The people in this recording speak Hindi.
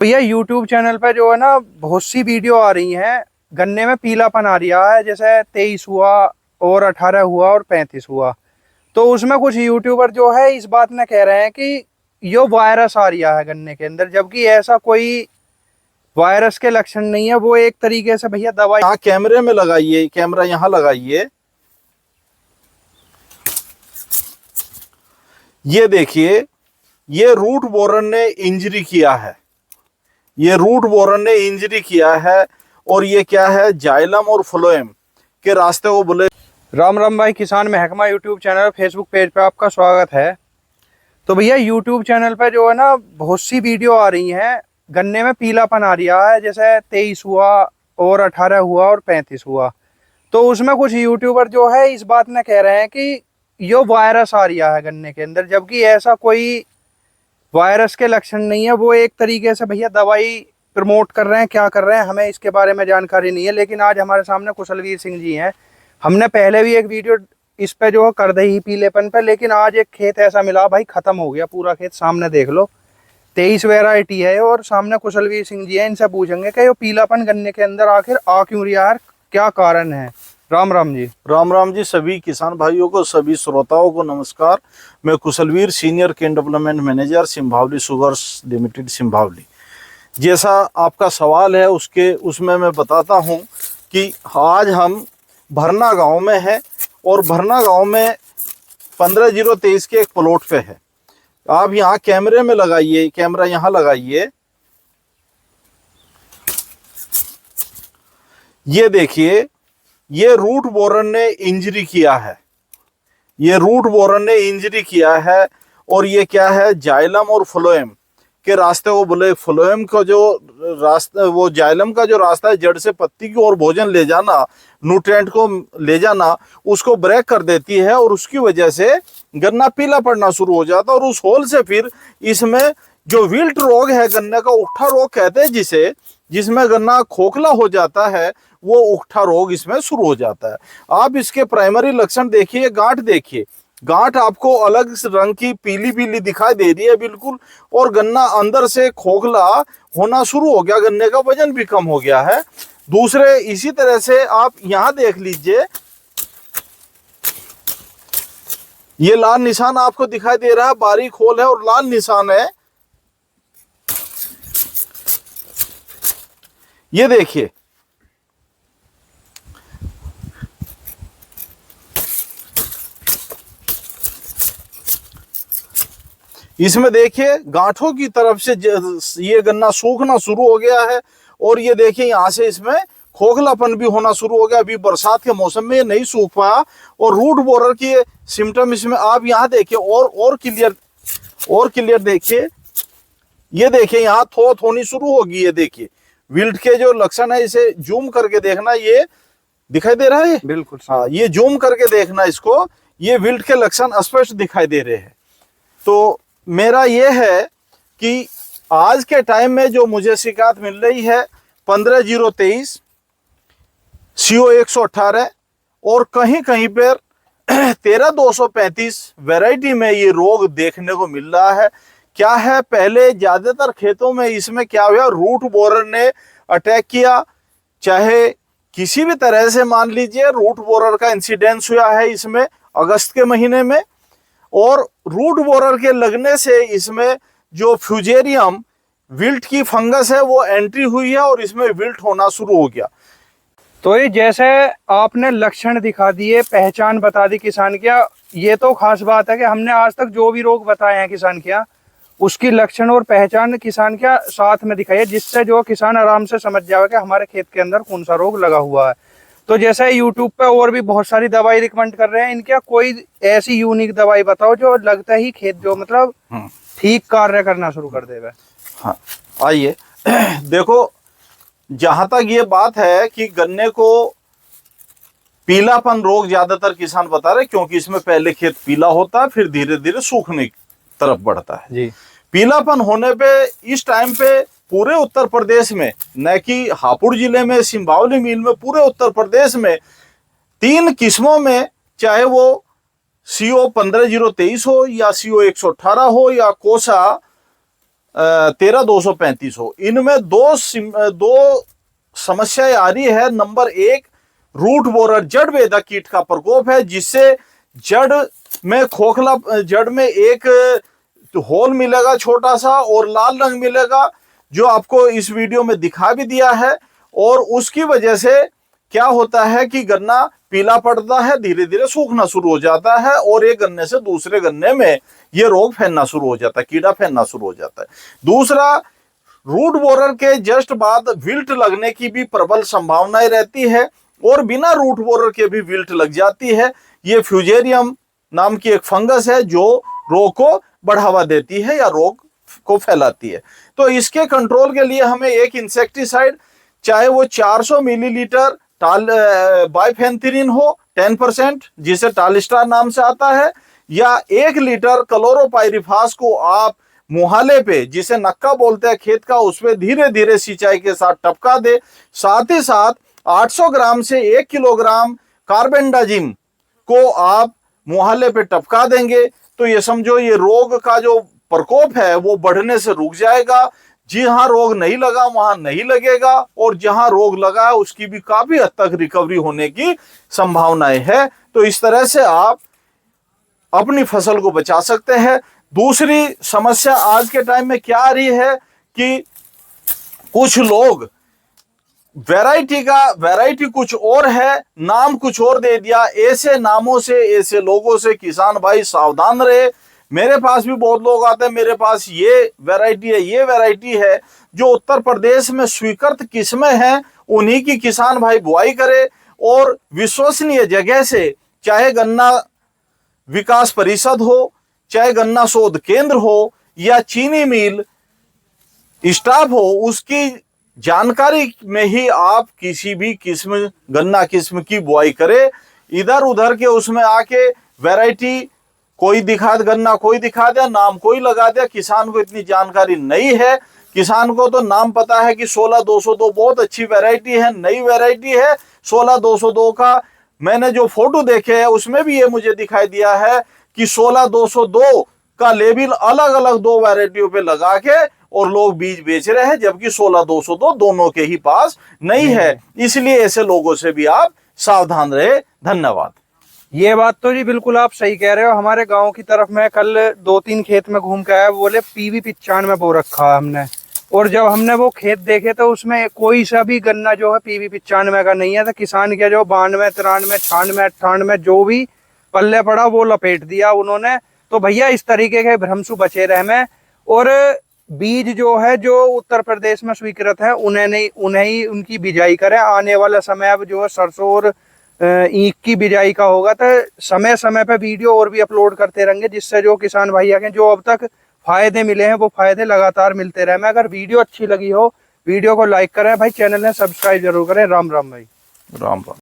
भैया यूट्यूब चैनल पे जो है ना बहुत सी वीडियो आ रही हैं। गन्ने में पीलापन आ रहा है, जैसे 23 हुआ और 18 हुआ और 35 हुआ। तो उसमें कुछ यूट्यूबर जो है इस बात में कह रहे हैं कि यो वायरस आ रहा है गन्ने के अंदर, जबकि ऐसा कोई वायरस के लक्षण नहीं है। वो एक तरीके से भैया दवाई। यहाँ कैमरे में लगाइए, कैमरा यहाँ लगाइए। ये देखिए, ये रूट बोरर ने इंजरी किया है। ये रूट बोरर ने इंजरी किया है और ये क्या है, जाइलम और फ्लोएम के रास्ते को बोले। राम राम भाई, किसान महकमा यूट्यूब चैनल फेसबुक पेज पे आपका स्वागत है। तो भैया यूट्यूब चैनल पे जो है ना बहुत सी वीडियो आ रही हैं। गन्ने में पीलापन आ रहा है, जैसे 23 हुआ और 18 हुआ और 35 हुआ। तो उसमें कुछ यूट्यूबर जो है इस बात में कह रहे हैं कि यो वायरस आ रहा है गन्ने के अंदर, जबकि ऐसा कोई वायरस के लक्षण नहीं है। वो एक तरीके से भैया दवाई प्रमोट कर रहे हैं, क्या कर रहे हैं हमें इसके बारे में जानकारी नहीं है। लेकिन आज हमारे सामने कुशलवीर सिंह जी हैं। हमने पहले भी एक वीडियो इस पे जो कर दी ही पीलेपन पे, लेकिन आज एक खेत ऐसा मिला भाई, खत्म हो गया पूरा खेत। सामने देख लो, 23 वेराइटी है और सामने कुशलवीर सिंह जी है। इनसे पूछेंगे कि ये पीलापन गन्ने के अंदर आखिर आ क्यों रहा है, क्या कारण है। राम राम जी। राम राम जी। सभी किसान भाइयों को, सभी श्रोताओं को नमस्कार। मैं Kushalveer, senior cane development manager, Simbhaoli sugars limited, Simbhaoli. जैसा आपका सवाल है उसमें मैं बताता हूं कि आज हम भरना गांव में हैं और भरना गांव में 15-023 के एक प्लॉट पे है। आप यहाँ कैमरे में लगाइए, कैमरा यहाँ लगाइए। ये देखिए, ये रूट बोरर ने इंजरी किया है। ये रूट बोरर ने इंजरी किया है और ये क्या है, जाइलम और फ्लोएम के रास्ते को बोले। फ्लोएम का जो रास्ता, वो जाइलम का जो रास्ता है, जड़ से पत्ती की ओर भोजन ले जाना, न्यूट्रिएंट को ले जाना, उसको ब्रेक कर देती है और उसकी वजह से गन्ना पीला पड़ना शुरू हो जाता है। और उस होल से फिर इसमें जो विल्ट रोग है, गन्ने का उकठा रोग कहते हैं जिसे, जिसमें गन्ना खोखला हो जाता है, वो उकठा रोग इसमें शुरू हो जाता है। आप इसके प्राइमरी लक्षण देखिए। गांठ देखिए, गांठ आपको अलग रंग की पीली पीली दिखाई दे रही है बिल्कुल, और गन्ना अंदर से खोखला होना शुरू हो गया, गन्ने का वजन भी कम हो गया है। दूसरे इसी तरह से आप यहां देख लीजिए, ये लाल निशान आपको दिखाई दे रहा है, बारीक होल है और लाल निशान है। ये देखिए, इसमें देखिए गांठों की तरफ से ये गन्ना सूखना शुरू हो गया है। और ये देखिए यहां से इसमें खोखलापन भी होना शुरू हो गया। अभी बरसात के मौसम में ये नहीं सूख पाया। और रूट बोरर की सिम्टम इसमें आप यहां देखिए और क्लियर देखिए। ये देखिए यहाँ थोथ होनी शुरू होगी। ये देखिए विल्ट के जो लक्षण है, इसे जूम करके देखना, ये दिखाई दे रहा है बिल्कुल। हाँ, ये जूम करके देखना इसको, ये विल्ट के लक्षण स्पष्ट दिखाई दे रहे हैं। तो मेरा ये है कि आज के टाइम में जो मुझे शिकायत मिल रही है, 15-023, CO 118 और कहीं कहीं पर 13-235 वैरायटी में ये रोग देखने को मिल रहा है। क्या है, पहले ज्यादातर खेतों में इसमें क्या हुआ, रूट बोरर ने अटैक किया। चाहे किसी भी तरह से मान लीजिए, रूट बोरर का इंसिडेंस हुआ है इसमें अगस्त के महीने में, और रूट बोरर के लगने से इसमें जो फ्यूजेरियम विल्ट की फंगस है वो एंट्री हुई है और इसमें विल्ट होना शुरू हो गया। तो ये जैसे आपने लक्षण दिखा दिए, पहचान बता दी किसान क्या, ये तो खास बात है कि हमने आज तक जो भी रोग बताए हैं किसान क्या, उसकी लक्षण और पहचान किसान क्या साथ में दिखाई है, जिससे जो किसान आराम से समझ जाए कि हमारे खेत के अंदर कौन सा रोग लगा हुआ है। तो जैसे यूट्यूब पे और भी बहुत सारी दवाई रिकमेंड कर रहे हैं, इनका कोई ऐसी यूनिक दवाई बताओ जो लगता ही खेत जो मतलब ठीक कार्य करना शुरू कर देगा। हाँ, आइए देखो, जहां तक ये बात है कि गन्ने को पीलापन रोग ज्यादातर किसान बता रहे, क्योंकि इसमें पहले खेत पीला होता है, फिर धीरे धीरे सूखने की तरफ बढ़ता है जी। पीलापन होने पे इस टाइम पे पूरे उत्तर प्रदेश में, न कि हापुड़ जिले में, सिंभावली मिल में, पूरे उत्तर प्रदेश में 3 किस्मों में, चाहे वो CO 15-023 हो या CO 118 हो या कोसा 13,235 हो। इनमें दो समस्याएं आ रही है। नंबर एक, रूट बोरर जड़ बेधक कीट का प्रकोप है, जिससे जड़ में खोखला, जड़ में एक होल मिलेगा छोटा सा और लाल रंग मिलेगा, जो आपको इस वीडियो में दिखा भी दिया है। और उसकी वजह से क्या होता है कि गन्ना पीला पड़ता है, धीरे धीरे सूखना शुरू हो जाता है और एक गन्ने से दूसरे गन्ने में यह रोग फैलना शुरू हो जाता है, कीड़ा फैलना शुरू हो जाता है। दूसरा, रूट बोरर के जस्ट बाद विल्ट लगने की भी प्रबल संभावनाएं रहती है और बिना रूट बोरर के भी विल्ट लग जाती है। ये फ्यूजेरियम नाम की एक फंगस है जो रोग को बढ़ावा देती है या रोग को फैलाती है। तो इसके कंट्रोल के लिए हमें एक इंसेक्टिसाइड, चाहे वो 400 मिलीलीटर बाइफेंथ्रीन हो 10%, जिसे टालिस्टार नाम से आता है, या 1 लीटर क्लोरोपाइरिफास को आप मुहाले पे, जिसे नक्का बोलते हैं खेत का, उसमें धीरे धीरे सिंचाई के साथ टपका दे। साथ ही साथ 800 ग्राम से 1 किलोग्राम कार्बेंडाजिम को आप मुहाले पे टपका देंगे तो ये समझो ये रोग का जो प्रकोप है वो बढ़ने से रुक जाएगा। जहां रोग नहीं लगा वहां नहीं लगेगा और जहां रोग लगा है उसकी भी काफी हद तक रिकवरी होने की संभावनाएं है। तो इस तरह से आप अपनी फसल को बचा सकते हैं। दूसरी समस्या आज के टाइम में क्या आ रही है कि कुछ लोग वैरायटी कुछ और है, नाम कुछ और दे दिया। ऐसे नामों से, ऐसे लोगों से किसान भाई सावधान रहे। मेरे पास भी बहुत लोग आते हैं, मेरे पास ये वैरायटी है, ये वैरायटी है, जो उत्तर प्रदेश में स्वीकृत किस्में हैं, उन्हीं की किसान भाई बुआई करे और विश्वसनीय जगह से, चाहे गन्ना विकास परिषद हो, चाहे गन्ना शोध केंद्र हो या चीनी मिल स्टाफ हो, उसकी जानकारी में ही आप किसी भी गन्ना किस्म की बुआई करें। इधर उधर के उसमें आके वैरायटी कोई गन्ना कोई दिखा दिया, नाम कोई लगा दिया। किसान को इतनी जानकारी नहीं है। किसान को तो नाम पता है कि 16202 बहुत अच्छी वैरायटी है, नई वैरायटी है। 16202 का मैंने जो फोटो देखे हैं उसमें भी ये मुझे दिखाई दिया है कि 16202 का लेबल अलग अलग 2 वैरायटियों पे लगा के और लोग बीज बेच रहे हैं, जबकि 16202 दोनों के ही पास नहीं है। इसलिए ऐसे लोगों से भी आप सावधान रहे। धन्यवाद। ये बात तो जी बिल्कुल आप सही कह रहे हो। हमारे गांव की तरफ मैं कल 2-3 खेत में घूम के आया, बोले PV 95 बो रखा है हमने। और जब हमने वो खेत देखे तो उसमें कोई सा भी गन्ना जो है PV 95 का नहीं है। तो किसान के जो 92, 93, 96, 98 जो भी पल्ले पड़ा वो लपेट दिया उन्होंने। तो भैया इस तरीके के भ्रम से बचे रहे में। और बीज जो है जो उत्तर प्रदेश में स्वीकृत है उन्हें ही उनकी बिजाई करें। आने वाला समय अब जो है सरसों और ईख की बिजाई का होगा, तो समय समय पे वीडियो और भी अपलोड करते रहेंगे, जिससे जो किसान भैया के जो अब तक फायदे मिले हैं वो फायदे लगातार मिलते रहे। अगर वीडियो अच्छी लगी हो वीडियो को लाइक करें भाई, चैनल ने सब्सक्राइब जरूर करें। राम राम भाई। राम राम।